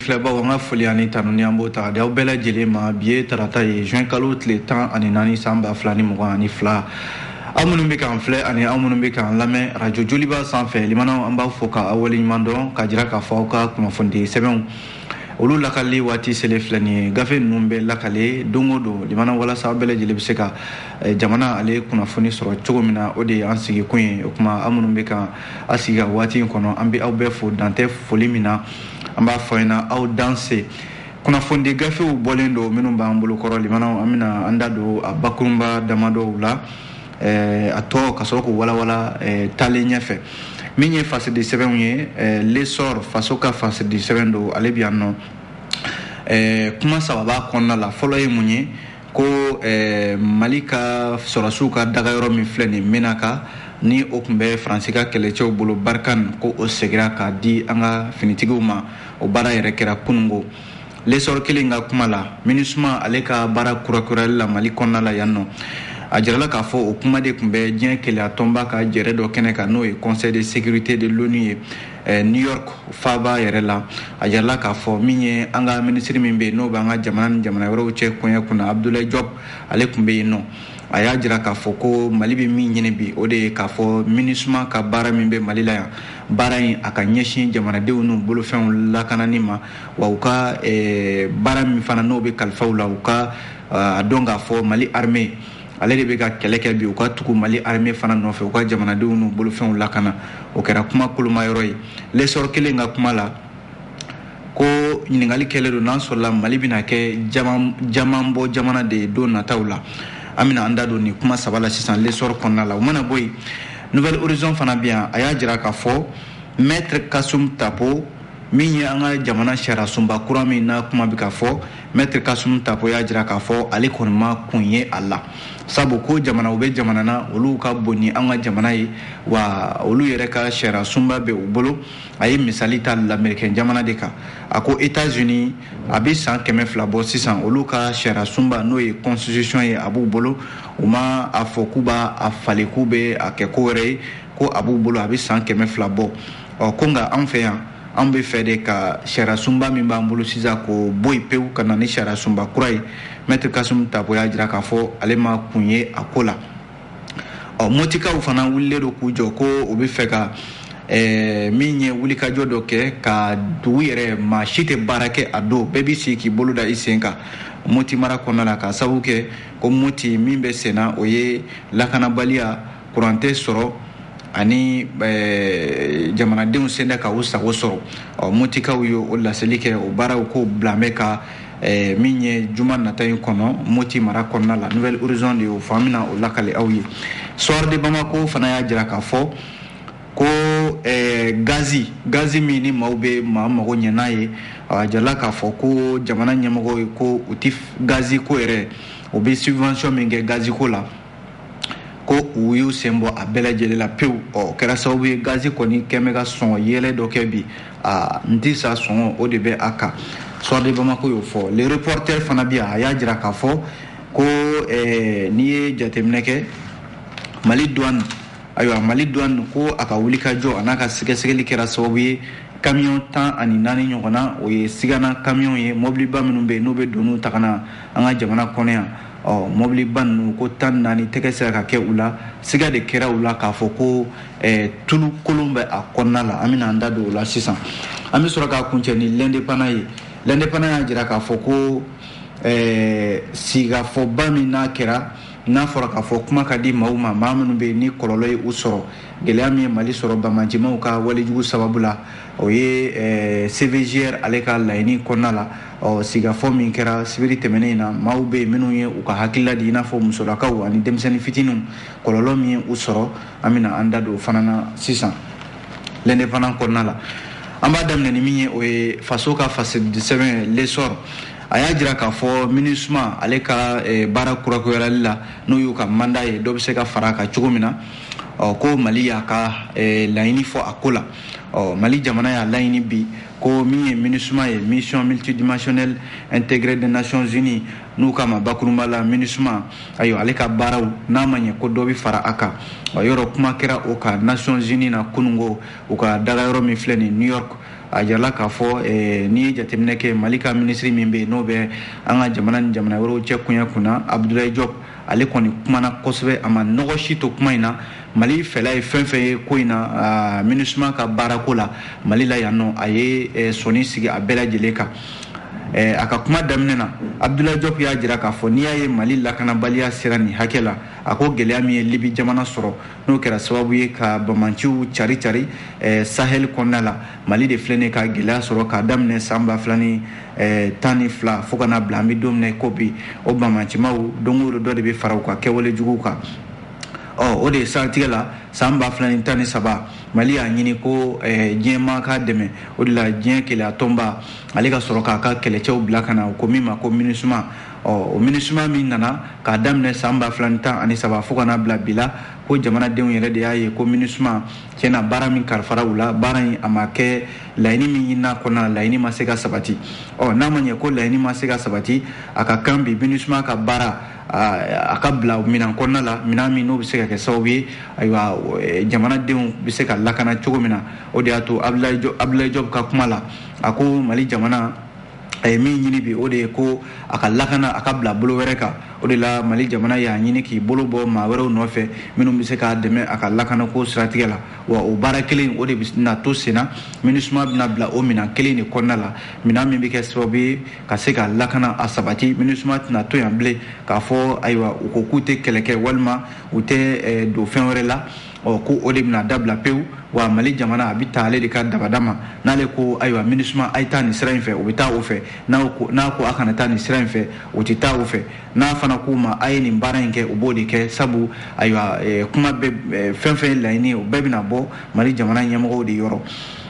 filɛbaw an ka foli ani tanuni an b'o ta di aw bɛɛ lajɛlen ma bi ye tarata ye juin kalo tile 14 san 2022 aw minnu bɛ k'an filɛ ani aw minnu bɛ k'an lamɛn radio joliba sanfɛ limanaw an b'a fɔ ka aw waleɲuman dɔn ka jira k'a fɔ aw ka kunnafoni sɛbɛnw olu lakali waati sele filɛ nin ye gafe ninnu bɛ lakale don o don limana walasa aw bɛɛ lajɛlen bɛ se ka jamana ale kunnafoni sɔrɔ cogo min na o de ye an sigi kun ye o kuma aw minnu bɛ ka a sigi ka waati in kɔnɔ an bɛ aw bɛɛ fo dantɛ foli min na an b'a fɔ ɲɛna aw danse kunnafoni gafew bɔlen don minnu b'an bolo kɔrɔ limanaw an bɛna an da don a bakurunba damadɔw la a tɔ ka sɔrɔ k'o walawala taalen ɲɛfɛ min ye fasidi sɛbɛnw ye l'essor faso ka fasidi sɛbɛn don ale bɛ yan nɔ kuma sababa kɔnɔna la fɔlɔ ye mun ye ko mali ka sɔrɔsiw ka dagayɔrɔ min filɛ nin menaka ni o tun bɛ faransi ka kɛlɛcɛw bolo Barkhane ko o segira k'a di an ka finitigiw ma o baara yɛrɛ kɛra kunungo l'essor kelen ka kuma la MINUSMA ale ka baara kurakurayali la mali kɔnɔna la yan nɔ a jirala k'a fɔ o kuma de tun bɛ diɲɛ kɛlɛ tɔnba ka jɛrɛ dɔ kɛnɛ kan n'o ye conseil de sécurité de l'ONU ye New York faaba yɛrɛ la a jirala k'a fɔ min ye an ka minisiri min bɛ yen n'o bɛ an ka jamana ni jamana wɛrɛw cɛ kɔɲɛ kunna Abdoulaye Diop ale tun bɛ yen nɔ a y'a jira k'a fɔ ko mali bɛ min ɲini bi o de ye k'a fɔ MINUSMA ka baara min bɛ mali la yan baara in a ka ɲɛsin jamanadenw n'u bolofɛnw lakanani ma wa u ka baara min fana n'o bɛ kalifaw la u ka a dɔn k'a fɔ mali armée ale de bɛ ka kɛlɛ kɛ bi u ka tugu mali armée fana nɔfɛ u ka jamanadenw n'u bolofɛnw lakana o kɛra kuma kolomayɔrɔ ye l'essor kelen ka kuma la ko ɲininkali kɛlen don n'an sɔrɔla mali bɛna kɛ jaman bɔ jamana de ye don nataw la an bɛna an da don ni kuma saba la sisan l'essor kɔnɔna la o mana bɔ yen Nouvelle Horizon fana bɛ yan a y'a jira k'a fɔ Maître Kasum Tapo min ye an ka jamana sariya sunba kura min na kuma bɛ ka fɔ Maître Kasum Tapo y'a jira k'a fɔ ale kɔni ma kun ye a la sabu ko jamana u bɛ jamana na olu ka bon ni an ka jamana ye wa olu yɛrɛ ka sariya sunba bɛ u bolo a ye misali ta l'Américain jamana de kan a ko États-Unis a bɛ san 200 bɔ sisan olu ka sariya sunba n'o ye constitution ye a b'u bolo u ma a fɔ k'u b'a a falen k'u bɛ a kɛ ko wɛrɛ ye ko a b'u bolo a bɛ san 200 bɔ ko nka an fɛ yan an bɛ fɛ de ka sariya sunba min b'an bolo sisan k'o bɔ yen pewu ka na ni sariya sunba kura ye Maître Kasum Tapo y'a jira k'a fɔ ale ma kun ye a ko la motikaw fana wulilen don k'u jɔ ko u bɛ fɛ ka min ye wulikajɔ dɔ kɛ ka dugu yɛrɛ maa si tɛ baara kɛ a don bɛɛ b'i sigi k'i bolo da i sen kan moti mara kɔnɔna la k'a sababu kɛ ko moti min bɛ senna o ye lakanabaliya kuran tɛ sɔrɔ ani jamanadenw senda ka u sago sɔrɔ motikaw ye o laseli kɛ o baaraw ko bilamɛ ka min ye juma nata in kɔnɔ moti mara kɔnɔna la Nouvelle Horizon de y'o fɔ an bɛna o lakale aw ye Soir de Bamako fana y'a jira k'a fɔ ko gazi min ni maaw bɛ maa mago ɲɛ n'a ye a jirala k'a fɔ ko jamana ɲɛmɔgɔw ye ko u tɛ gazi ko yɛrɛ u bɛ subvention min kɛ gazi ko la ko u y'u sen bɔ a bɛɛ lajɛlen la pewu o kɛra sababu ye gazi kɔni kɛn bɛ ka sɔngɔ yɛlɛ dɔ kɛ bi n tɛ sa sɔngɔ o de bɛ a kan Soir de Bamako y'o fɔ le reporter fana bɛ yan a y'a jira k'a fɔ ko n'i ye jateminɛ kɛ Mali douane ko a ka wulikajɔ a n'a ka sɛgɛsɛgɛli kɛra sababu ye camion 14 ɲɔgɔn na o ye sigana camion ye mobiliba minnu bɛ yen n'u bɛ doniw ta ka na an ka jamana kɔnɔ yan mobiliba ninnu ko 14 tɛgɛ sera ka kɛ u la siga de kɛra u la k'a fɔ ko tulu kolon bɛ a kɔnɔna la an bɛna an da don o la sisan an bɛ sɔrɔ k'a kuncɛ ni l'indépendant ye l'indépendant y'a jira k'a fɔ ko sigafɔba min n'a kɛra n'a fɔra k'a fɔ kuma ka di maaw ma maa minnu bɛ yen ni kɔlɔlɔ ye u sɔrɔ gɛlɛya min ye mali sɔrɔ bamajimaw ka walejugu sababu la o ye CVGR ale ka laɲini kɔnɔna la sigafɔ min kɛra sibiri tɛmɛnen in na maaw bɛ yen minnu ye u ka hakilila di i n'a fɔ musolakaw ani denmisɛnnin fitininw kɔlɔlɔ min ye u sɔrɔ an bɛna an da don o fana na sisan l'indépendant kɔnɔna la an b'a daminɛ ni min ye o ye faso ka fasidi sɛbɛn l'essor a y'a jira k'a fɔ MINUSMA ale ka baara kurakurayali la n'o y'u ka mandat ye dɔ bɛ se ka fara a kan cogo min na ko mali y'a ka laɲini fɔ a ko la mali jamana y'a laɲini bi ko min ye MINUSMA ye mission multidimensionnelle intégrée des Nations Unies n'u k'a ma bakurunba la MINUSMA ayiwa ale ka baaraw n'a ma ɲɛ ko dɔ bɛ fara a kan yɔrɔ kuma kɛra o ka Nations Unies na kunungo u ka dagayɔrɔ min filɛ nin New York a jirala k'a fɔ n'i ye jateminɛ kɛ Mali ka ministre min bɛ n'o bɛ an ka jamana ni jamana wɛrɛw cɛ kunya kunna Abdoulaye Diop ale kɔni kumana kosɛbɛ a ma nɔgɔ si to kuma in na Mali fɛla ye fɛn fɛn ye ko in na MINUSMA ka baarako la Mali la yan nɔ a ye sɔni sigi a bɛɛ lajɛlen kan a ka kuma daminɛ na Abdoulaye Diop y'a jira k'a fɔ n'i y'a ye Mali lakanabaliya sera nin hakɛ la a ko gɛlɛya min ye Libi jamana sɔrɔ n'o kɛra sababu ye ka bamanciw cari Sahel kɔnɔna la Mali de filɛ nin ka gɛlɛya sɔrɔ k'a daminɛ san 2012 fo ka na bila an bɛ don min na ko bi o bamancimaw don o don dɔ de bɛ fara u ka kɛwale juguw kan o de ye saratigɛ la san 2013 Mali y'a ɲini ko diɲɛ ma ka dɛmɛ o de la diɲɛ kɛlɛya tɔnba ale ka sɔrɔ k'a ka kɛlɛcɛw bila ka na o ko min ma ko MINUSMA o MINUSMA min nana k'a daminɛ san 2013 fo ka na bila bi la ko jamanadenw yɛrɛ de y'a ye ko MINUSMA tiɲɛna baara min kalifara u la baara in a ma kɛ laɲini min ɲinina kɔnɔna la laɲini ma se ka sabati n'a ma ɲɛ ko laɲini ma se ka sabati a ka kan bi MINUSMA ka baara a ka bila minan kɔnɔna la minan min n'o bɛ se ka kɛ sababu ye ayiwa jamanadenw bɛ se ka lakana cogo min na o de y'a to Abdoulaye Diop ka kuma la a ko Mali jamana a ye min ɲini bi o de ye ko a ka lakana a ka bila bolo wɛrɛ kan o de la Mali jamana y'a ɲini k'i bolo bɔ maa wɛrɛw nɔfɛ minnu bɛ se k'a dɛmɛ a ka lakanako siratigɛ la wa o baara kelen o de bɛna to sen na MINUSMA bɛna bila o minan kelen de kɔnɔna la minan min bɛ kɛ sababu ye ka se ka lakana a sabati MINUSMA tɛna to yan bilen k'a fɔ ayiwa u ko k'u tɛ kɛlɛ kɛ walima u tɛ don fɛn wɛrɛ la ko o de bɛna dabila pewu wa Mali jamana a bɛ taa ale de ka dabada ma n'ale ko ayiwa MINUSMA a ye taa nin sira in fɛ o bɛ taa o fɛ n'a ko a kana taa nin sira in fɛ o tɛ taa o fɛ n'a fana k'u ma a ye nin baara in kɛ o b'o de kɛ sabu ayiwa kuma bɛ fɛn fɛn ye laɲini o bɛɛ bɛna bɔ Mali jamana ɲɛmɔgɔw de yɔrɔ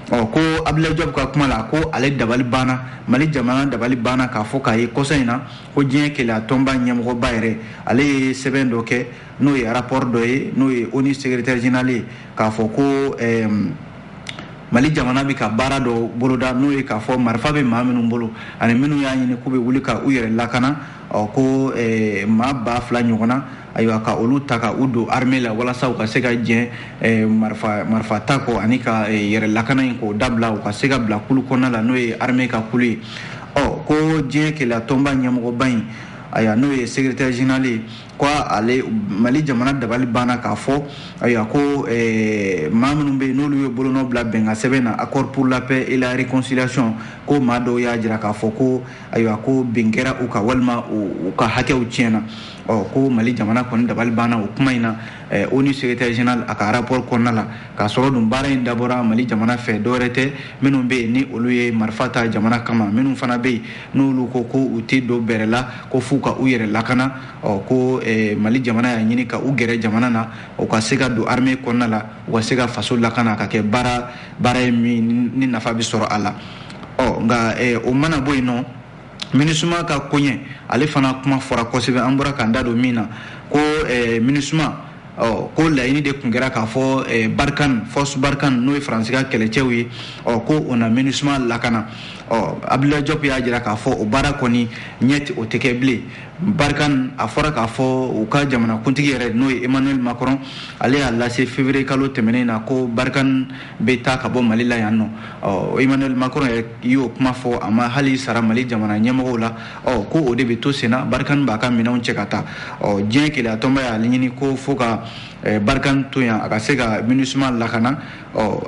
ko Abdoulaye Diop ka kuma la ko ale dabali banna Mali jamana dabali banna k'a fɔ k'a ye kɔsa in na ko diɲɛ kɛlɛya tɔnba ɲɛmɔgɔba yɛrɛ ale ye sɛbɛn dɔ kɛ n'o ye rapport dɔ ye n'o ye ONU secrétaire général ye k'a fɔ ko Mali jamana bɛ ka baara dɔ boloda n'o ye k'a fɔ marifa bɛ maa minnu bolo ani minnu y'a ɲini k'u bɛ wuli ka u yɛrɛ lakana ko maa 2000 ɲɔgɔnna ayiwa ka olu ta ka u don armée la walasa u ka se ka jɛn marifa ta kɔ ani ka yɛrɛ lakana in k'o dabila u ka se ka bila kulu kɔnɔna la n'o ye armée ka kulu ye ko diɲɛ kɛlɛya tɔnba ɲɛmɔgɔba in ayiwa n'o ye secrétaire général ye ko ale Mali jamana dabali banna k'a fɔ ayiwa ko maa minnu bɛ yen n'olu ye bolonɔ bila bɛnkan sɛbɛn na accord pour la paix et la réconciliation ko maa dɔw y'a jira k'a fɔ ko ayiwa ko bin kɛra u ka walima u ka hakɛw tiɲɛna ko Mali jamana kɔni dabali banna o kuma in na ONU secrétaire général a ka rapport kɔnɔna la k'a sɔrɔ dun baara in dabɔra Mali jamana fɛ dɔwɛrɛ tɛ minnu bɛ yen ni olu ye marifa ta jamana kama minnu fana bɛ yen n'olu ko u tɛ don bɛrɛ la ko f'u ka u yɛrɛ lakana ko Mali jamana y'a ɲini ka u gɛrɛ jamana na u ka se ka don armée kɔnɔna la u ka se ka faso lakana ka kɛ baara ye min ni nafa bɛ sɔrɔ a la nka o mana bɔ yen nɔ MINUSMA ka koɲɛ ale fana kuma fɔra kosɛbɛ an bɔra k'an da don min na ko MINUSMA ko laɲini de tun kɛra k'a fɔ Barkhane force Barkhane n'o ye Faransi ka kɛlɛcɛw ye ko o na MINUSMA lakana Abdoulaye Diop y'a jira k'a fɔ o baara kɔni ɲɛ tɛ o tɛ kɛ bilen Barkhane a fɔra k'a fɔ u ka jamanakuntigi yɛrɛ n'o ye Emmanuel Macron ale y'a lase février kalo tɛmɛnen na ko Barkhane bɛ taa ka bɔ Mali la yan nɔ Emmanuel Macron y'o kuma fɔ a ma hali sara Mali jamana ɲɛmɔgɔw la ko o de bɛ to sen na Barkhane b'a ka minɛnw cɛ ka taa diɲɛ kɛlɛya tɔnba y'ale ɲini ko fo ka Barkhane to yan a ka se ka MINUSMA lakana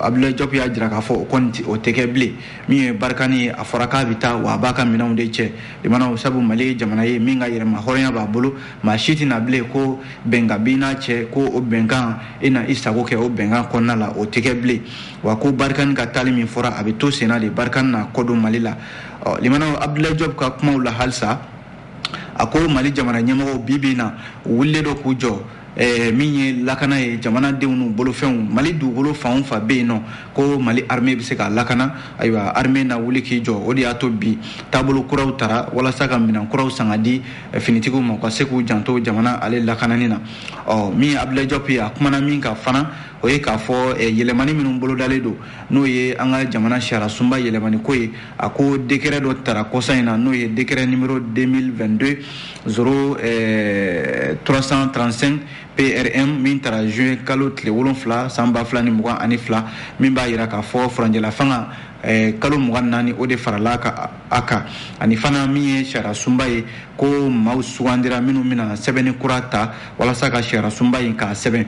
Abdoulaye Diop y'a jira k'a fɔ o kɔni o tɛ kɛ bilen min ye Barkhane ye a fɔra k'a bɛ taa wa a b'a ka minɛnw de cɛ limanaw sabu Mali ye jamana ye min ka yɛrɛma hɔrɔnya b'a bolo maa si tɛna bilen ko bɛnkan b'i n'a cɛ ko o bɛnkan i na i sago kɛ o bɛnkan kɔnɔna la o tɛ kɛ bilen wa ko Barkhane ka taali min fɔra a bɛ to sen na de Barkhane na kɔdon Mali la limanaw Abdoulaye Diop ka kumaw la halisa a ko Mali jamana ɲɛmɔgɔw bi bi in na u wulilen don k'u jɔ min ye lakana ye jamanadenw n'u bolofɛnw Mali dugukolo fan o fan bɛ yen nɔ ko Mali armée bɛ se ka lakana ayiwa armée na wuli k'i jɔ o de y'a to bi taabolo kuraw tara walasa ka minɛn kuraw san ka di finitigiw ma u ka se k'u janto jamana ale lakanani na min ye Abdoulaye Diop ye a kumana min kan fana o ye k'a fɔ yɛlɛmani minnu bolodalen don n'o ye an ka jamana sariya sunba yɛlɛmani ko ye a ko décret dɔ tara kɔsa in na n'o ye décret numéro 2022 0335 PRM min tara juin kalo tile 7 san 2022 min b'a jira k'a fɔ furanjɛla fanga kalo mugan naani o de farala a kan ani fana min ye sariya sunba ye ko maaw sugandira minnu bɛna sɛbɛnni kura ta walasa ka sariya sunba in k'a sɛbɛn.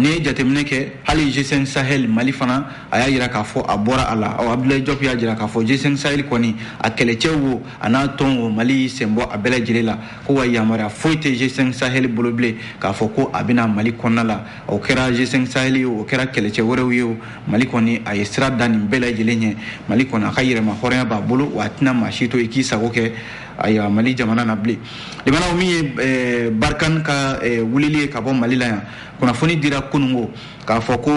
Ni ye jateminɛ kɛ hali G5 Sahel Mali fana a y'a jira k'a fɔ a bɔra a la. Abdoulaye Diop y'a jira k'a fɔ G5 Sahel kɔni a kɛlɛcɛw wo a n'a tɔn wo Mali sen bɔ a bɛɛ lajɛlen la ko wa yamaruya foyi tɛ G5 Sahel bolo bilen k'a fɔ ko a bɛna Mali kɔnɔna la. O kɛra G5 Sahel ye o kɛra kɛlɛcɛ wɛrɛw ye o Mali kɔni a ye sira da nin bɛɛ lajɛlen ɲɛ. Mali kɔni a ka yɛrɛma hɔrɔnya b'a bolo wa a tɛna maa si to i k'i sago kɛ ayiwa Mali jamana na bilen. Limanaw min ye Barkan ka wulili ye ka bɔ Mali la yan kunnafoni dira kunungo k'a fɔ ko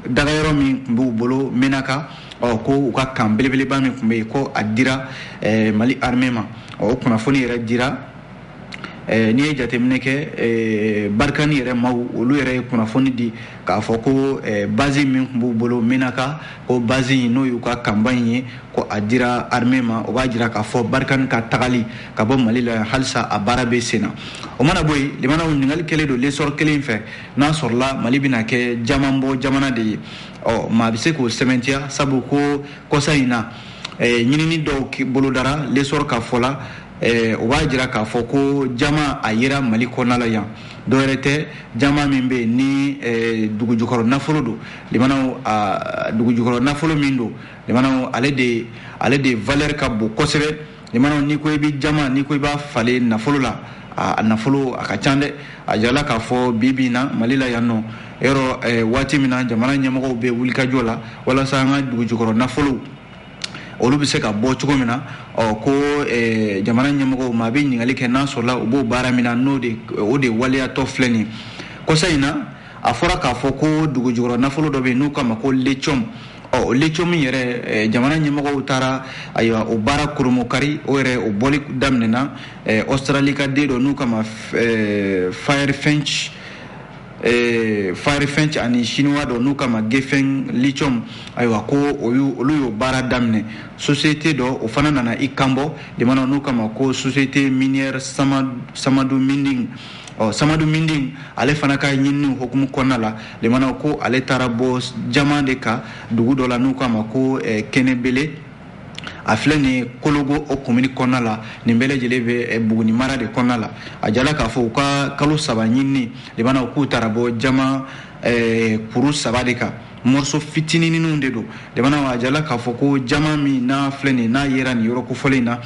dagayɔrɔ min tun b'u bolo Menaka ko u ka kan belebeleba min tun bɛ yen ko a dira Mali armée ma. O kunnafoni yɛrɛ dira n'i ye jateminɛ kɛ Barikani yɛrɛ maaw olu yɛrɛ ye kunnafoni di k'a fɔ ko base min tun b'u bolo Menaka ko base in n'o y'u ka campagne ye ko a dira armée ma. O b'a jira k'a fɔ Barikani ka tagali ka bɔ Mali la halisa a baara bɛ sen na. O mana bɔ yen limanaw ɲininkali kɛlen don lesɔrɔ kelen fɛ n'a sɔrɔla Mali bɛna kɛ jamanbɔ jamana de ye maa bɛ se k'o sɛmɛntiya sabu ko kɔsa in na ɲinini dɔw bolodara lesɔrɔ ka fɔ la o b'a jira k'a fɔ ko jama a yera Mali kɔnɔna la yan dɔwɛrɛ tɛ jama min bɛ yen ni dugujukɔrɔ nafolo don limanaw dugujukɔrɔ nafolo min don limanaw ale de valeur ka bon kosɛbɛ limanaw n'i ko i bɛ jama n'i ko i b'a falen nafolo la a nafolo a ka ca dɛ a jirala k'a fɔ bi na Mali la yan nɔ yɔrɔ waati min na jamana ɲɛmɔgɔw bɛ wulikajɔ la walasa an ka dugujukɔrɔ nafolo olu bɛ se ka bɔ cogo min na ko jamana ɲɛmɔgɔw ma bɛ ɲininkali kɛ n'a sɔrɔla u b'o baara min na o de waliyatɔ filɛ nin kɔsa in na a fɔra k'a fɔ ko dugujukɔrɔ nafolo dɔ bɛ yen n'u k'a ma ko lithium lithium min yɛrɛ jamana ɲɛmɔgɔw taara ayiwa o baara koromokari o yɛrɛ o bɔli daminɛna Australie ka den dɔ n'u k'a ma Firefench ani chinois dɔ n'u k'a ma Gefeng lithium ayiwa ko olu y'o baara daminɛ société dɔ o fana nana i kanbɔ limanaw n'u k'a ma ko société minière Samadu Minding Samadu Minding ale fana ka ɲininiw hukumu kɔnɔna la limanaw ko ale taara bɔ jama de kan dugu dɔ la n'u k'a ma ko Kɛnɛbele a filɛ nin Kologo o commune kɔnɔna la nin bɛɛ lajɛlen bɛ Buguni mara de kɔnɔna la a jala k'a fɔ u ka kalo 3 ɲinini limanaw k'u taara bɔ jama kuru 3 de kan morceau fitininw de don limanaw a jala k'a fɔ ko jama min n'a filɛ nin n'a yera nin yɔrɔ kofɔlen na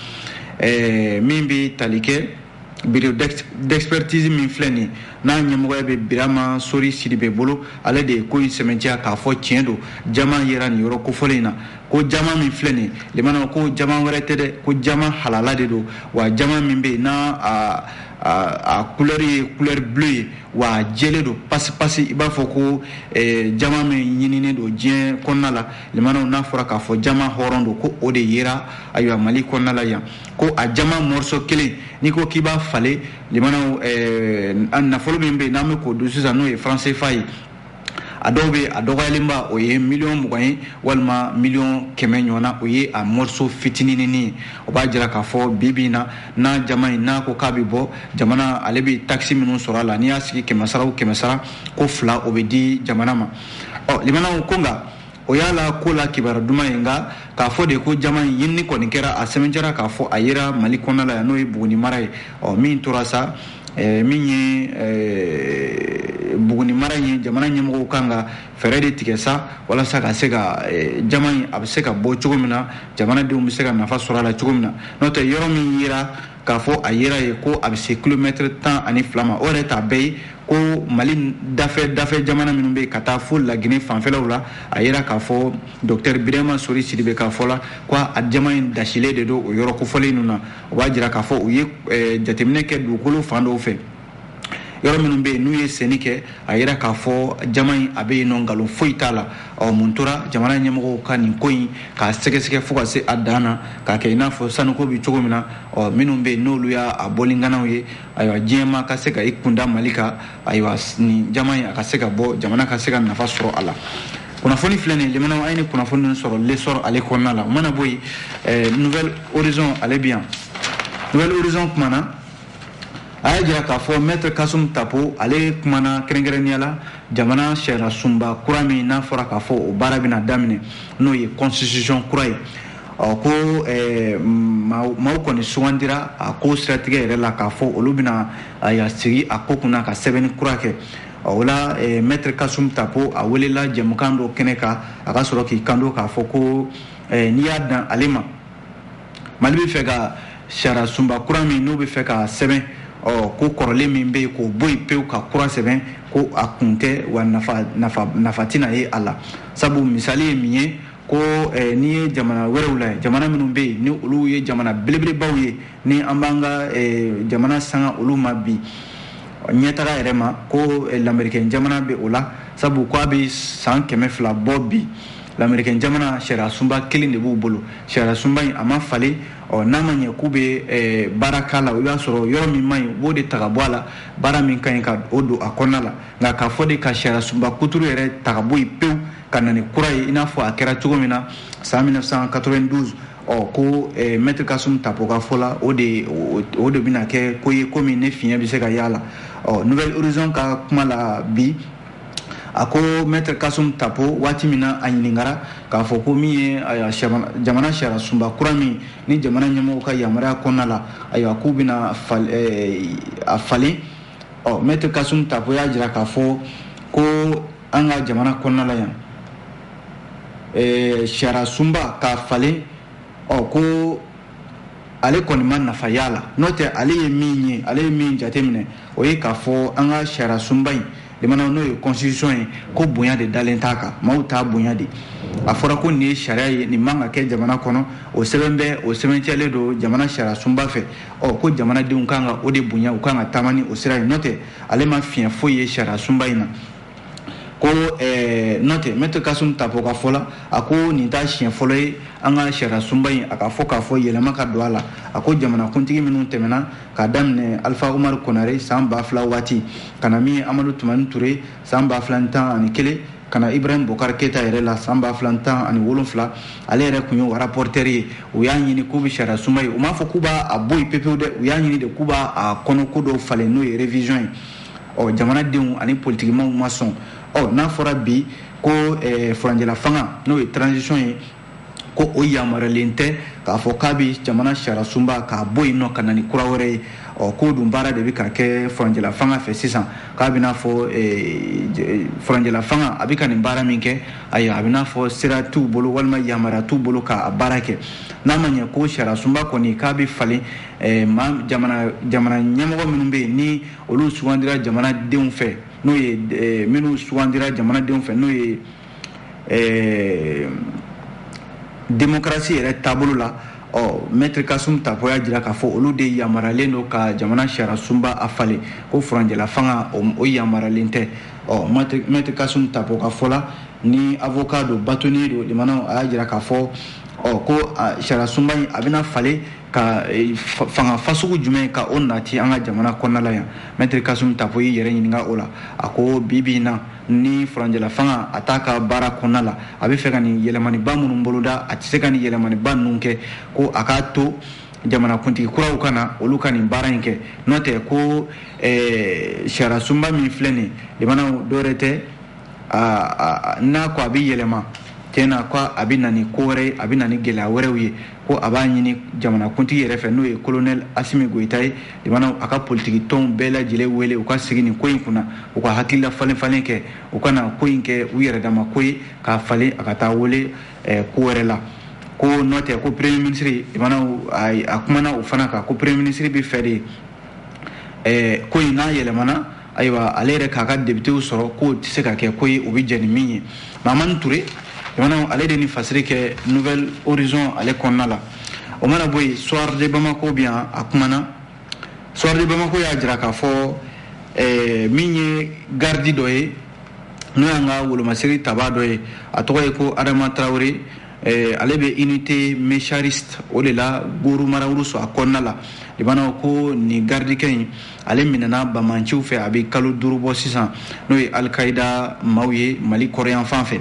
min bɛ tali kɛ bureau d'expertise min filɛ nin n'a ɲɛmɔgɔya bɛ Birama Sori Sidibe bolo ale de ye ko in sɛmɛntiya k'a fɔ tiɲɛ don jama yera nin yɔrɔ kofɔlen in na ko jama min filɛ nin limanaw ko jama wɛrɛ tɛ dɛ ko jama halala de don wa jama min bɛ yen n'a a couleur ye couleur bleu ye wa jɛlen don pasi i b'a fɔ ko jama min ɲininen don diɲɛ kɔnɔna la limanaw n'a fɔra k'a fɔ jama hɔrɔn don ko o de yera ayiwa Mali kɔnɔna la yan ko a jama morceau kelen n'i ko k'i b'a falen limanaw nafolo min bɛ yen n'an bɛ k'o dun sisan n'o ye franc CFA ye a dɔw bɛ a dɔgɔyalenba o ye 1,20,000 ye walima 1,100,000 ɲɔgɔnna o ye a morceau fitininin ye o b'a jira k'a fɔ bi na n'a jama in n'a ko k'a bɛ bɔ jamana ale bɛ taxe minnu sɔrɔ a la n'i y'a sigi 100 o 100 ko 2 o bɛ di jamana ma limanaw ko nka o y'a la ko la kibaru duman ye nka k'a fɔ de ko jama in ɲinini kɔni kɛra a sɛbɛntiyara k'a fɔ a yera Mali kɔnɔna la yan n'o ye Buguni mara ye min tora sa min ye Buguni mara ye jamana ɲɛmɔgɔw kan ka fɛɛrɛ de tigɛ sa walasa ka se ka jama in a bɛ se ka bɔ cogo min na jamanadenw bɛ se ka nafa sɔrɔ a la cogo min na n'o tɛ yɔrɔ min yera k'a fɔ a yera ye ko a bɛ se kilomètre 12 ma o yɛrɛ t'a bɛɛ ye ko Mali dafɛ jamana minnu bɛ yen ka taa fo Laginɛ fanfɛlaw la a yera k'a fɔ docteur Birama Sori Sidibe k'a fɔ la ko a jama in dasilen de don o yɔrɔ kofɔlen ninnu na o b'a jira k'a fɔ u ye jateminɛ kɛ dugukolo fan dɔw fɛ yɔrɔ minnu bɛ yen n'u ye senni kɛ a yera k'a fɔ jama in a bɛ yen nɔ nkalon foyi t'a la mun tora jamana ɲɛmɔgɔw ka nin ko in k'a sɛgɛsɛgɛ fo ka se a dan na k'a kɛ i n'a fɔ sanuko bɛ cogo min na minnu bɛ yen n'olu y'a bɔlinkanaw ye ayiwa diɲɛma ka se ka i kunda Mali kan ayiwa nin jama in a ka se ka bɔ jamana ka se ka nafa sɔrɔ a la kunnafoni filɛ nin limanaw an ye kunnafoni ninnu sɔrɔ lesɔrɔ ale kɔnɔna la o mana bɔ yen Nouvelle Horizon ale bɛ yan Nouvelle Horizon kumana a y'a jira k'a fɔ maître Kasum Tapo ale kumana kɛrɛnkɛrɛnnenya la jamana sariya sunba kura min n'a fɔra k'a fɔ o baara bɛna daminɛ n'o ye constitution kura ye ko maaw kɔni sugandira a ko siratigɛ yɛrɛ la k'a fɔ olu bɛna sigi a ko kunna ka sɛbɛnni kura kɛ o la maître Kasum Tapo a welela jɛmukan dɔ kɛnɛ kan a ka sɔrɔ k'i kanto k'a fɔ ko n'i y'a dan ale ma Mali bɛ fɛ ka sariya sunba kura min n'o bɛ fɛ ka sɛbɛn ko kɔrɔlen min bɛ yen k'o bɔ yen pewu ka kura sɛbɛn ko a kun tɛ wa nafa tɛna ye a la sabu misali ye min ye ko n'i ye jamana wɛrɛw la jamana minnu bɛ yen ni olu ye jamana belebelebaw ye ni an b'an ka jamana sanga olu ma bi ɲɛtaga yɛrɛ ma ko lamɛrikɛn jamana bɛ o la sabu ko a bɛ san 200 bɔ bi lamɛrikɛn jamana sariya sunba kelen de b'u bolo sariya sunba in a ma falen n'a ma ɲɛ k'u bɛ baara k'a la i b'a sɔrɔ yɔrɔ min man ɲi u b'o de ta ka bɔ a la baara min ka ɲi ka o don a kɔnɔna la nka k'a fɔ de ka sariya sunba kuturu yɛrɛ ta ka bɔ yen pewu ka na ni kura ye i n'a fɔ a kɛra cogo min na san 1992 ko maître Kasum Tapo ka fɔ la o de bɛna kɛ ko ye komi ne fiɲɛ bɛ se ka y'a la Nouvelle Horizon ka kuma la bi a ko maître Kasum Tapo waati min na a ɲininkara k'a fɔ ko min ye jamana sariya sunba kura min ni jamana ɲɛmɔgɔw ka yamaruya kɔnɔna la ayiwa k'u bɛna a falen maître Kasum Tapo y'a jira k'a fɔ ko an ka jamana kɔnɔna la yan sariya sunba k'a falen ko ale kɔni ma nafa y'a la n'o tɛ ale ye min jateminɛ o ye k'a fɔ an ka sariya sunba in limanaw n'o ye constitution ye ko bonya de dalen t'a kan maaw t'a bonya de a fɔra ko nin ye sariya ye nin man ka kɛ jamana kɔnɔ o sɛbɛncɛlen don jamana sariya sunba fɛ ko jamanadenw kan ka o de bonya u kan ka taama ni o sira ye n'o tɛ ale ma fiɲɛ foyi ye sariya sunba in na ko n'o tɛ maître Kasum Tapo ka fɔ la a ko nin t'a siɲɛ fɔlɔ ye an ka sariya sunba in a ka fɔ k'a fɔ yɛlɛma ka don a la a ko jamanakuntigi minnu tɛmɛna k'a daminɛ Alpha Umaru Konare san 2000 waati ka na min ye Amadu Tumani Ture san 2011 ka na Ibrahim Bokar Keita yɛrɛ la san 2017 ale yɛrɛ tun ye rapporteur ye u y'a ɲini k'u bɛ sariya sunba ye u m'a fɔ k'u b'a bɔ yen pepewu dɛ u y'a ɲini de k'u b'a kɔnɔ ko dɔw falen n'o ye révision ye jamanadenw ani politikimaw ma sɔn n'a fɔra bi ko furanjɛla fanga n'o ye transition ye ko o yamaruyalen tɛ k'a fɔ k'a bɛ jamana sariya sunba k'a bɔ yen nɔ ka na ni kura wɛrɛ ye k'o dun baara de bɛ ka kɛ furanjɛla fanga fɛ sisan k'a bɛ n'a fɔ furanjɛla fanga a bɛ ka nin baara min kɛ ayiwa a bɛ n'a fɔ sira t'u bolo walima yamaruya t'u bolo k'a baara kɛ n'a ma ɲɛ ko sariya sunba kɔni k'a bɛ falen jamana ɲɛmɔgɔ minnu bɛ yen ni olu sugandira jamanadenw fɛ n'o ye minnu sugandira jamanadenw fɛ n'o ye démocratie yɛrɛ taabolo la maître Kasum Tapo y'a jira k'a fɔ olu de yamaruyalen don ka jamana sariya sunba a falen ko furanjɛla fanga o yamaruyalen tɛ maître Kasum Tapo ka fɔ la ni avocat don bâtonnier don limanaw a y'a jira k'a fɔ ko sariya sunba in a bɛna falen ka fanga fasugu jumɛn ka o nati an ka jamana kɔnɔna la yan maître Kasum Tapo y'i yɛrɛ ɲininka o la a ko bi na ni furanjɛla fanga a t'a ka baara kɔnɔna la a bɛ fɛ ka nin yɛlɛmaniba minnu boloda a tɛ se ka nin yɛlɛmaniba ninnu kɛ ko a k'a to jamanakuntigi kuraw ka na olu ka nin baara in kɛ n'o tɛ ko sariya sunba min filɛ nin limanaw dɔwɛrɛ tɛ n'a ko a bɛ yɛlɛma tiɲɛna ko a bɛ na ni ko wɛrɛ ye a bɛ na ni gɛlɛya wɛrɛw ye ko a b'a ɲini jamanakuntigi yɛrɛ fɛ n'o ye colonel Asimi Goyita ye limanaw a ka politiki tɔnw bɛɛ lajɛlen wele u ka sigi nin ko in kunna u ka hakilila falen kɛ u ka na ko in kɛ u yɛrɛ dama ko ye k'a falen a ka taa wele ko wɛrɛ la ko n'o tɛ ko premier ministre limanaw a kumana o fana kan ko premier ministre bɛ fɛ de ko in n'a yɛlɛmana ayiwa ale yɛrɛ k'a ka députéw sɔrɔ k'o tɛ se ka kɛ ko ye u bɛ jɛ ni min ye Mamani Ture ale de ni fasiri kɛ Nouvelle Horizon ale kɔnɔna la o mana bɔ yen Soir de Bamako bi yan a kumana Soir de Bamako y'a jira k'a fɔ min ye gardi dɔ ye n'o y'an ka wolomasiri taba dɔ ye a tɔgɔ ye ko Adama Traoré ale bɛ unité méchariste o de la Goru Marawuruso a kɔnɔna la libanaw ko ni gardikɛ in ale minɛna bamanciw fɛ a bɛ kalo 5 bɔ sisan n'o ye Al-Qaïda maaw ye Mali kɔrɔyan fan fɛ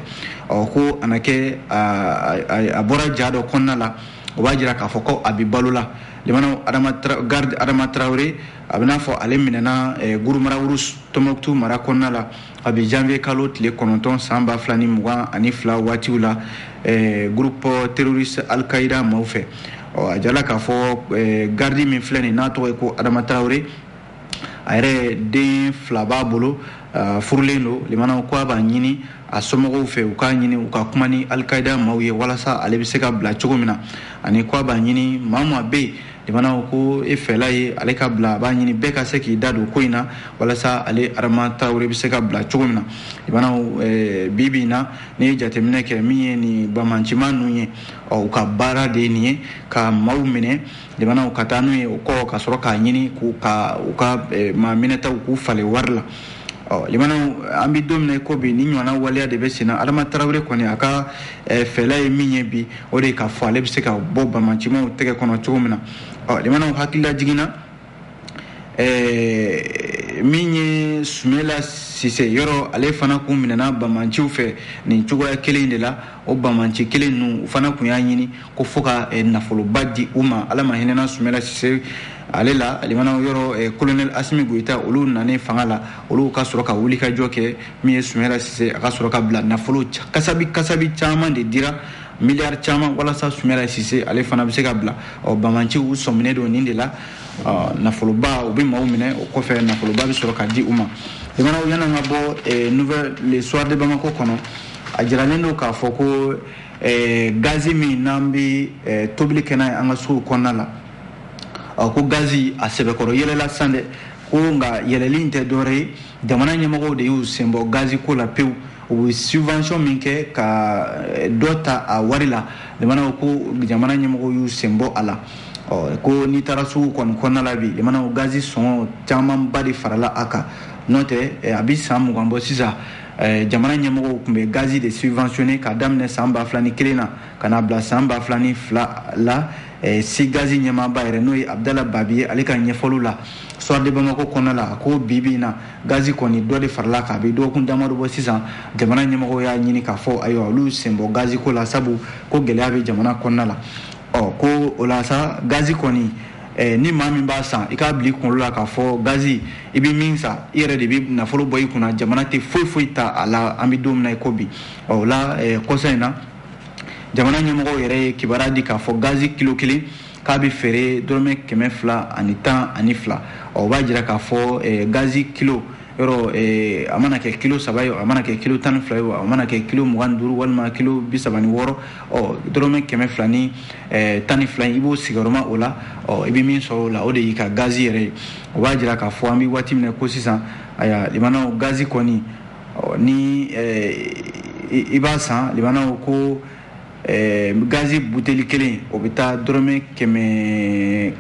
ko a na kɛ a bɔra ja dɔ kɔnɔna la o b'a jira k'a fɔ ko a bɛ balo la limana garde Adama Traoré a bɛ n'a fɔ ale minɛna Gurumara Wurus Tombouctou mara kɔnɔna la a bɛ janvier kalo tile 9 san 2022 waatiw la groupe terroriste Al-Qaïda maaw fɛ a jala k'a fɔ garde min filɛ nin n'a tɔgɔ ye ko Adama Traoré a yɛrɛ den 2 b'a bolo furulen don limana ko a b'a ɲini a somɔgɔw fɛ u k'a ɲini u ka kuma ni Al-Qaïda maaw ye walasa ale bɛ se ka bila cogo min na ani ko a b'a ɲini maa maa bɛ yen limana ko e fɛla ye ale ka bila a b'a ɲini bɛɛ ka se k'i da don ko in na walasa ale Adama Traoré bɛ se ka bila cogo min na limana bi na ni ye jateminɛ kɛ min ye ni bamancima ninnu ye u ka baara de ye nin ye ka maaw minɛ limana u ka taa n'u ye o kɔ ka sɔrɔ k'a ɲini u ka maa minɛtaw k'u falen wari la limana an bɛ don min na ko bi ni ɲɔgɔnna waleya de bɛ sen na Adama Traoré kɔni a ka fɛla ye min ye bi o de ye k'a fɔ ale bɛ se ka bɔ bamancimaw tɛgɛ kɔnɔ cogo min na limana hakilila jiginna min ye Sumela Sise yɔrɔ ale fana kun minɛna bamanciw fɛ nin cogoya kelen de la o bamanci kelen ninnu u fana kun y'a ɲini ko fo ka nafoloba di u ma ala ma hinɛna Sumela Sise ale la limana yɔrɔ colonel Asimi Goïta olu nane fanga la olu ka sɔrɔ ka wuli ka jɔ kɛ min ye Sumela Sise a ka sɔrɔ ka bila nafolo kasabi caman de dira miliyari caman walasa Sumela Sise ale fana bɛ se ka bila bamanciw u sɔminɛ don nin de la nafoloba u bɛ maaw minɛ o kɔfɛ nafoloba bɛ sɔrɔ ka di u ma limana yan'an ka bɔ nouvelle le soir de Bamako kɔnɔ a jiralen don k'a fɔ ko gazi min n'an bɛ tobili kɛ n'a ye an ka sow kɔnɔna la ko gazi a sɛbɛkɔrɔ yɛlɛla san dɛ ko nka yɛlɛli in tɛ dɔwɛrɛ ye jamana ɲɛmɔgɔw de y'u sen bɔ gazi ko la pewu u bɛ subvention min kɛ ka dɔ ta a wari la limana ko jamana ɲɛmɔgɔw y'u sen bɔ a la ko n'i taara sugu kɔni kɔnɔna la bi limana gazi sɔngɔ camanba de farala a kan n'o tɛ a bɛ san 20 bɔ sisan jamana ɲɛmɔgɔw tun bɛ gazi de subventionné ka daminɛ san 2001 na ka na bila san 2002 la si gazi ɲɛmaaba yɛrɛ n'o ye Abdala Babi ye ale ka ɲɛfɔliw la soir de Bamako kɔnɔna la ko bi na gazi kɔni dɔ de farala kan a bɛ dɔgɔkun damadɔ bɔ sisan jamana ɲɛmɔgɔw y'a ɲini k'a fɔ ayiwa olu sen bɔ gazi ko la sabu ko gɛlɛya bɛ jamana kɔnɔna la ko o la sa gazi kɔni ni maa min b'a san i k'a bila i kunkolo la k'a fɔ gazi i bɛ min san i yɛrɛ de bɛ nafolo bɔ i kunna jamana tɛ foyi ta a la an bɛ don min na i ko bi o la kɔsa in na jamana ɲɛmɔgɔw yɛrɛ ye kibaruya di k'a fɔ gazi kilo 1 k'a bɛ feere dɔrɔmɛ 212 o b'a jira k'a fɔ gazi kilo yɔrɔ a mana kɛ kilo 3 ye a mana kɛ kilo 12 ye a mana kɛ kilo 25 walima kilo 36 dɔrɔmɛ 212 i b'o sigiyɔrɔma o la i bɛ min sɔrɔ o la o de y'i ka gazi yɛrɛ ye o b'a jira k'a fɔ an bɛ waati min na ko sisan limanaw gazi kɔni ni i b'a san limanaw ko gazi buteli kelen o bɛ taa dɔrɔmɛ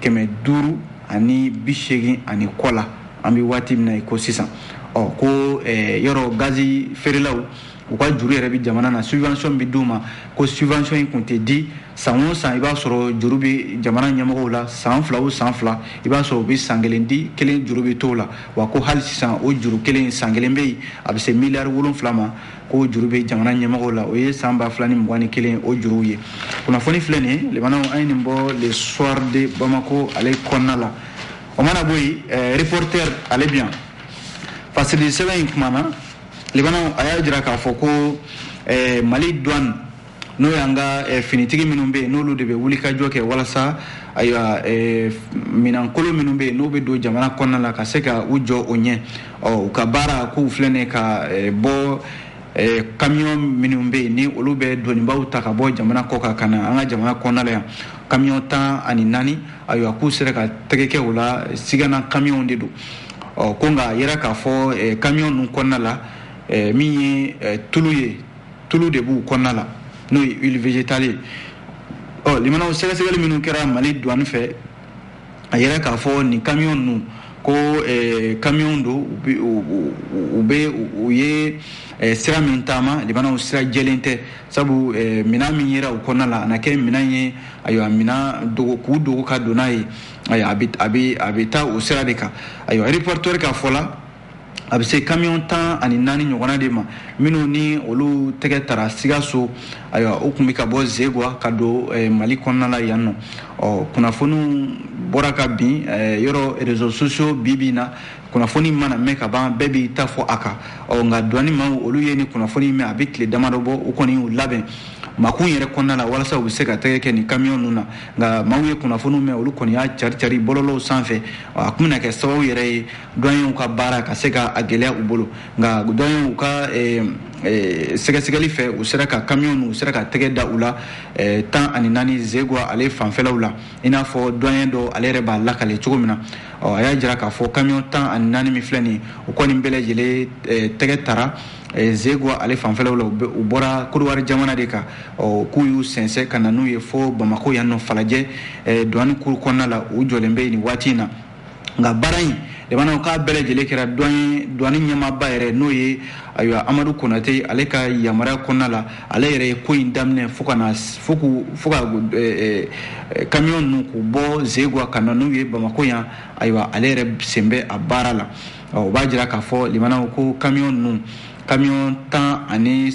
550 ani 80 ani kɔ la an bɛ waati min na ko sisan ko yɔrɔ gazi feerelaw u ka juru yɛrɛ bɛ jamana na subvention bɛ d'u ma ko subvention in kun tɛ di san o san i b'a sɔrɔ juru bɛ jamana ɲɛmɔgɔw la san 2 o san 2 i b'a sɔrɔ u bɛ san 1 di kelen juru bɛ t'o la wa ko hali sisan o juru kelen san 1 bɛ yen a bɛ se miliyari 7 ma ko juru bɛ jamana ɲɛmɔgɔw la o ye san 2021 o juruw ye kunnafoni filɛ nin ye limanaw an ye nin bɔ le soir de Bamako ale kɔnɔna la o mana bɔ yen reporter ale bɛ yan fasili sɛbɛn in kumana limanaw a y'a jira k'a fɔ ko Mali douane n'o y'an ka finitigi minnu bɛ yen n'olu de bɛ wuli ka jɔ kɛ walasa ayiwa minɛnkolo minnu bɛ yen n'o bɛ don jamana kɔnɔna la ka se ka u jɔ o ɲɛ u ka baara k'u filɛ nin ye ka bɔ camion minnu bɛ yen ni olu bɛ donibaw ta ka bɔ jamana kɔ kan ka na an ka jamana kɔnɔna la yan camion 14 ayiwa k'u sera ka tɛgɛ kɛ o la sigana camion de don ko nka a yera k'a fɔ camion ninnu kɔnɔna la min ye tulu de b'u kɔnɔna la n'o ye huile végétale ye limanaw sɛgɛsɛgɛli minnu kɛra Mali douane fɛ a yera k'a fɔ nin camion ninnu ko camion don u ye sira min taama limanaw sira jɛlen tɛ sabu minan min yera u kɔnɔna la a na kɛ minan ye ayiwa minan k'u dogo ka don n'a ye a bɛ taa o sira de kan ayiwa reporter ka fɔ la a bɛ se camion 14 ɲɔgɔnna de ma minnu ni olu tɛgɛ tara Sikaso ayiwa o tun bɛ ka bɔ Zegwa ka don Mali kɔnɔna la yan nɔ kunnafoniw bɔra ka bin yɔrɔ réseaux sociaux bi na kunnafoni mana mɛn ka ban bɛɛ b'i ta fɔ a kan nka douane maaw olu ye ni kunnafoni mɛn a bɛ tile damadɔ bɔ u kɔni y'u labɛn makun yɛrɛ kɔnɔna la walasa u bɛ se ka tɛgɛ kɛ ni camion ninnu na nka maaw ye kunnafoniw mɛn olu kɔni y'a cari bɔlɔlɔw sanfɛ a tun bɛna kɛ sababu yɛrɛ ye douaniers ka baara ka se ka gɛlɛya u bolo nka douaniers ka sɛgɛsɛgɛli fɛ u sera ka camion ninnu u sera ka tɛgɛ da u la 14 Zegwa ale fanfɛlaw la i n'a fɔ douanier dɔ ale yɛrɛ b'a lakale cogo min na a y'a jira k'a fɔ camion 14 min filɛ nin ye u kɔni bɛɛ lajɛlen tɛgɛ tara Zegwa ale fanfɛlaw la u bɔra Côte jamana de kan k'u y'u sɛnsɛn ka na n'u ye fo Bamako yan nɔ Falajɛ douane cour kɔnɔna la u jɔlen bɛ nin waati in na nka baara in jamanaw k'a bɛɛ lajɛlen kɛra douane ɲɛmaaba yɛrɛ n'o ye ayiwa Amadu Konate ale ka yamaruya kɔnɔna la ale yɛrɛ ye ko in daminɛ fo ka camion ninnu k'u bɔ Zegwa ka na n'u ye Bamako yan ayiwa ale yɛrɛ sen bɛ a baara la o b'a jira k'a fɔ limanaw ko camion ninnu camion 13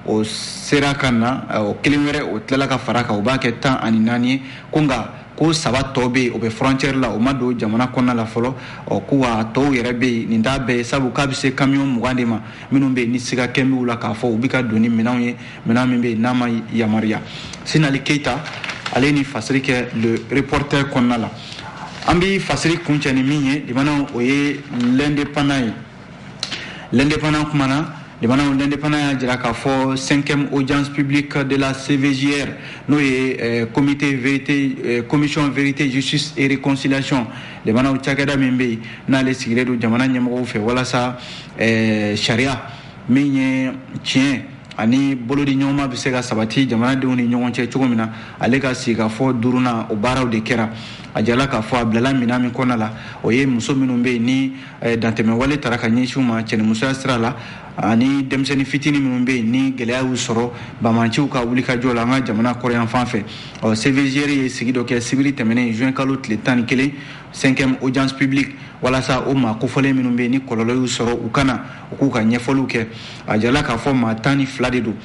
o sera ka na o kelen wɛrɛ o tilala ka fara kan o b'a kɛ 14 ye ko nka ko 7 tɔ bɛ yen o bɛ frontière la o ma don jamana kɔnɔna la fɔlɔ ko wa tɔw yɛrɛ bɛ yen nin t'a bɛɛ ye sabu k'a bɛ se camion 20 de ma minnu bɛ yen ni siga kɛn b'u la k'a fɔ u bɛ ka don ni minɛnw ye minɛn min bɛ yen n'a ma yamaruya Sinali Keyita ale ni fasiri kɛ le reporter kɔnɔna la an bɛ fasiri kuncɛ ni min ye limanaw o ye l'indépendant ye l'indépendant kumana limanaw l'indépendant y'a jira k'a fɔ 5e audience publique de la CVJR n'o ye commission vérité justice et réconciliation limanaw cakɛda min bɛ yen n'ale sigilen don jamana ɲɛmɔgɔw fɛ walasa sariya min ye tiɲɛ ani bolodi ɲɔgɔnma bɛ se ka sabati jamanadenw ni ɲɔgɔn cɛ cogo min na ale ka sigi ka fɔ 5nan o baaraw de kɛra a jala k'a fɔ a bilala minɛn min kɔnɔna la o ye muso minnu bɛ yen ni dantɛmɛwale taara ka ɲɛsin u ma cɛnimusoya sira la ani denmisɛnnin fitinin minnu bɛ yen ni gɛlɛya y'u sɔrɔ bamanciw ka wulikajɔ la an ka jamana kɔrɔyan fan fɛ CVJR ye sigi dɔ kɛ sibiri tɛmɛnen juin kalo tile 11 5e audience publique walasa o maa kofɔlen minnu bɛ yen ni kɔlɔlɔ y'u sɔrɔ u kana u k'u ka ɲɛfɔliw kɛ a jala k'a fɔ maa 12 de don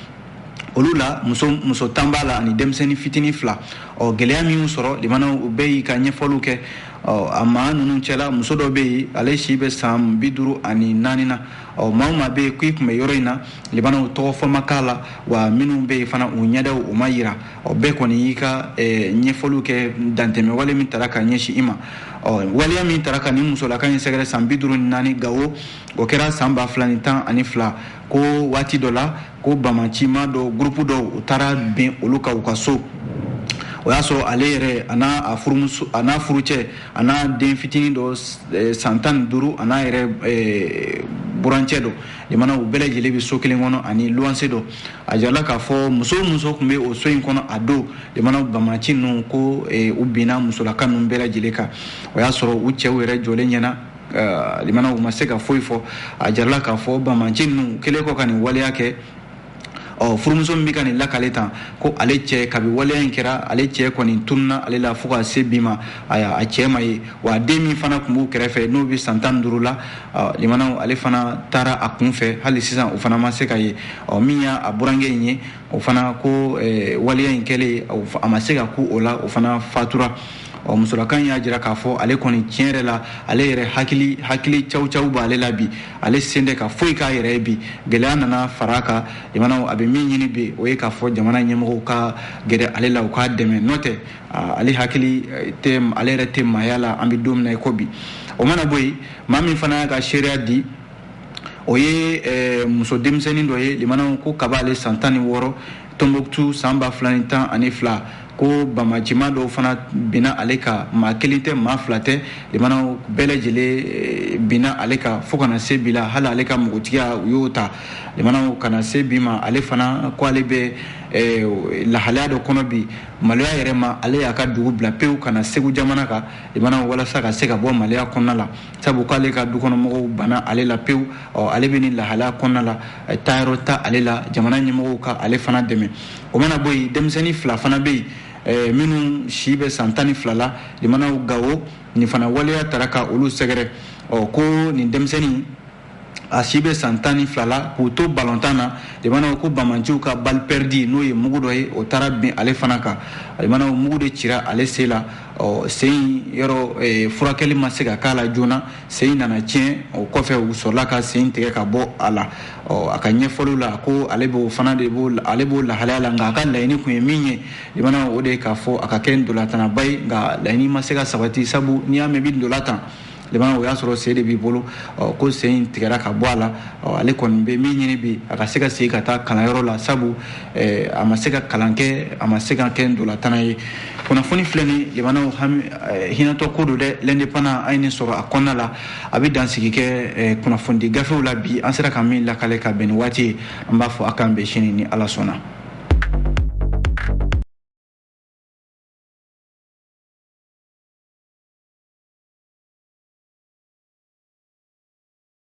olu la muso 10 b'a la ani denmisɛnnin fitinin 2 gɛlɛya min y'u sɔrɔ limanaw u bɛɛ y'i ka ɲɛfɔliw kɛ a maa ninnu cɛla muso dɔ bɛ yen ale si bɛ san 54 na maa o maa bɛ yen k'i tun bɛ yɔrɔ in na limanaw tɔgɔ fɔ ma k'a la wa minnu bɛ yen fana u ɲɛdaw u ma yira bɛɛ kɔni y'i ka ɲɛfɔliw kɛ dantɛmɛwale min taara ka ɲɛsin i ma waleya min taara ka ni musolaka in sɛgɛrɛ san 54 Gawo o kɛra san 2012 ko waati dɔ la ko bamancima dɔ groupe dɔw u taara bin olu ka u ka so o y'a sɔrɔ ale yɛrɛ a n'a furucɛ a n'a den fitinin dɔ san 15 a n'a yɛrɛ burancɛ dɔ limanaw u bɛɛ lajɛlen bɛ so kelen kɔnɔ ani luwanse dɔ a jirala k'a fɔ muso tun bɛ o so in kɔnɔ a don limanaw bamanci ninnu ko u binna musolaka ninnu bɛɛ lajɛlen kan o y'a sɔrɔ u cɛw yɛrɛ jɔlen ɲɛna limanaw u ma se ka foyi fɔ a jirala k'a fɔ bamanci ninnu kelen kɔ ka nin waleya kɛ furumuso min bɛ ka nin lakale tan ko ale cɛ kabi waleya in kɛra ale cɛ kɔni tununa ale la fo ka se bi ma a cɛ ma ye wa den min fana tun b'u kɛrɛfɛ n'o bɛ san 15 la limanaw ale fana taara a kun fɛ hali sisan o fana ma se ka ye min y'a burankɛ in ye o fana ko waleya in kɛlen a ma se ka ku o la o fana fatura musolakan y'a jira k'a fɔ ale kɔni tiɲɛ yɛrɛ la ale yɛrɛ hakili caw b'ale la bi ale sen tɛ ka foyi k'a yɛrɛ ye bi gɛlɛya nana fara a kan limanaw a bɛ min ɲini bi o ye k'a fɔ jamana ɲɛmɔgɔw ka gɛrɛ ale la u k'a dɛmɛ n'o tɛ ale yɛrɛ tɛ maaya la an bɛ don min na i ko bi o mana bɔ yen maa min fana y'a ka seereya di o ye muso denmisɛnnin dɔ ye limanaw ko kaba ale san 16 Tombouctou san 2012 ko bamacima dɔw fana binna ale ka maa kelen tɛ maa 2 tɛ limanaw bɛɛ lajɛlen binna ale ka fo kana se bi la hali ale ka mɔgɔtigiya u y'o ta limanaw kana se bi ma ale fana ko ale bɛ lahalaya dɔ kɔnɔ bi maloya yɛrɛ ma ale y'a ka dugu bila pewu kana Segu jamana kan limanaw walasa ka se ka bɔ maloya kɔnɔna la sabu k'ale ka dukɔnɔmɔgɔw banna ale la pewu ale bɛ nin lahalaya kɔnɔna la taayɔrɔ ta ale la jamana ɲɛmɔgɔw ka ale fana dɛmɛ o mana bɔ yen denmisɛnnin 2 fana bɛ yen minnu si bɛ san 12 la limanaw Gawo nin fana waleya taara ka olu sɛgɛrɛ ko nin denmisɛnnin a sibe santani flala k'u to balontan na limana ko bamanjiw ka bal perdi n'o ye mugu dɔ ye o taara bin ale fana kan limana mugu de cira ale sen la sen yɔrɔ furakɛli ma se ka k'a la joona sen nana tiɲɛ o kɔfɛ u sɔrɔla ka sen tigɛ ka bɔ a la a ka ɲɛfɔliw la ko ale b'o fana de ale b'o lahalaya la nka a ka laɲini kun ye min ye limana o de ye k'a fɔ a ka kɛ ndolantanaba ye nka laɲini ma se ka sabati sabu n'i y'a mɛn bi ndolantan limana o y'a sɔrɔ sen de b'i bolo ko sen tigɛra ka bɔ a la ale kɔni bɛ min ɲini bi a ka se ka segin ka taa kalanyɔrɔ la sabu a ma se ka kalan kɛ a ma se ka kɛ ndolantanna ye kunnafoni filɛ ni limanaw hinɛtɔ ko don dɛ l'indépendant a ye nin sɔrɔ a kɔnɔna la a bɛ dansigi kɛ kunnafoni di gafew la bi an sera ka min lakale ka bɛn ni waati ye an b'a fɔ a k'an bɛn sini ni ala sɔnna